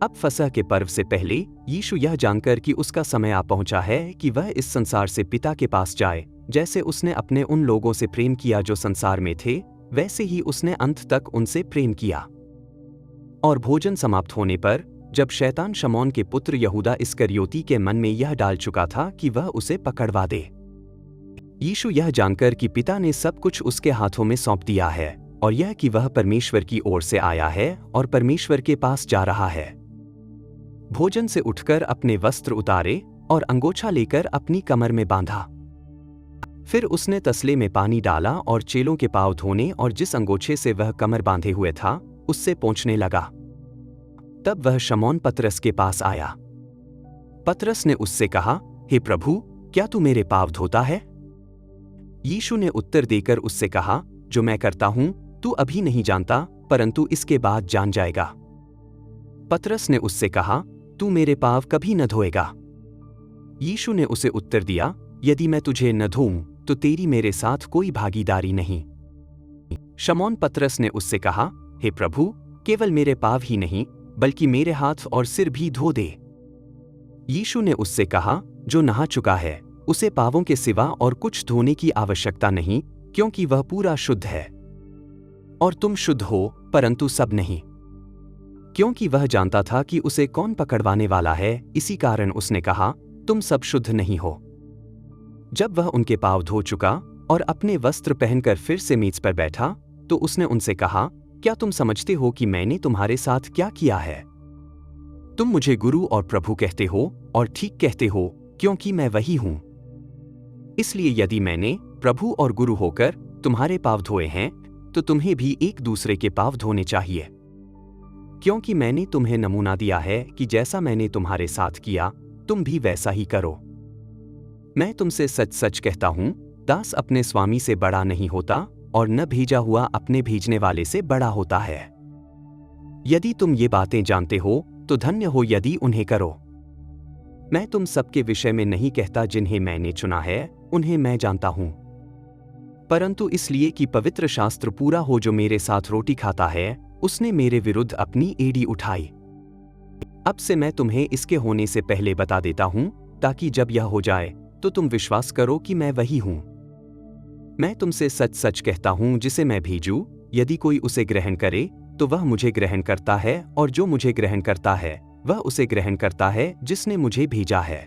अब फसह के पर्व से पहले यीशु यह जानकर कि उसका समय आ पहुंचा है कि वह इस संसार से पिता के पास जाए, जैसे उसने अपने उन लोगों से प्रेम किया जो संसार में थे, वैसे ही उसने अंत तक उनसे प्रेम किया। और भोजन समाप्त होने पर जब शैतान शमौन के पुत्र यहूदा इस्करियोती के मन में यह डाल चुका था कि वह उसे पकड़वा दे, यीशु यह जानकर कि पिता ने सब कुछ उसके हाथों में सौंप दिया है और यह कि वह परमेश्वर की ओर से आया है और परमेश्वर के पास जा रहा है, भोजन से उठकर अपने वस्त्र उतारे और अंगोछा लेकर अपनी कमर में बांधा। फिर उसने तसले में पानी डाला और चेलों के पाँव धोने और जिस अंगोछे से वह कमर बांधे हुए था उससे पोंछने लगा। तब वह शमौन पतरस के पास आया। पतरस ने उससे कहा, हे प्रभु, क्या तू मेरे पाँव धोता है? यीशु ने उत्तर देकर उससे कहा, जो मैं करता हूं तू अभी नहीं जानता, परंतु इसके बाद जान जाएगा। पतरस ने उससे कहा, तू मेरे पाँव कभी न धोएगा। यीशु ने उसे उत्तर दिया, यदि मैं तुझे न धोऊं तो तेरी मेरे साथ कोई भागीदारी नहीं। शमौन पतरस ने उससे कहा, हे प्रभु, केवल मेरे पाँव ही नहीं बल्कि मेरे हाथ और सिर भी धो दे। यीशु ने उससे कहा, जो नहा चुका है उसे पाँवों के सिवा और कुछ धोने की आवश्यकता नहीं, क्योंकि वह पूरा शुद्ध है। और तुम शुद्ध हो, परंतु सब नहीं। क्योंकि वह जानता था कि उसे कौन पकड़वाने वाला है, इसी कारण उसने कहा, तुम सब शुद्ध नहीं हो। जब वह उनके पाँव धो चुका और अपने वस्त्र पहनकर फिर से मेज पर बैठा, तो उसने उनसे कहा, क्या तुम समझते हो कि मैंने तुम्हारे साथ क्या किया है? तुम मुझे गुरु और प्रभु कहते हो और ठीक कहते हो, क्योंकि मैं वही हूं। इसलिए यदि मैंने प्रभु और गुरु होकर तुम्हारे पाँव धोए हैं, तो तुम्हें भी एक दूसरे के पाँव धोने चाहिए। क्योंकि मैंने तुम्हें नमूना दिया है कि जैसा मैंने तुम्हारे साथ किया, तुम भी वैसा ही करो। मैं तुमसे सच सच कहता हूं, दास अपने स्वामी से बड़ा नहीं होता और न भेजा हुआ अपने भेजने वाले से बड़ा होता है। यदि तुम ये बातें जानते हो तो धन्य हो यदि उन्हें करो। मैं तुम सबके विषय में नहीं कहता जिन्हें मैंने चुना है, उन्हें मैं जानता हूं, परंतु इसलिए कि पवित्र शास्त्र पूरा हो, जो मेरे साथ रोटी खाता है उसने मेरे विरुद्ध अपनी एड़ी उठाई। अब से मैं तुम्हें इसके होने से पहले बता देता हूं, ताकि जब यह हो जाए तो तुम विश्वास करो कि मैं वही हूं। मैं तुमसे सच सच कहता हूं, जिसे मैं भेजूं, यदि कोई उसे ग्रहण करे तो वह मुझे ग्रहण करता है, और जो मुझे ग्रहण करता है वह उसे ग्रहण करता है जिसने मुझे भेजा है।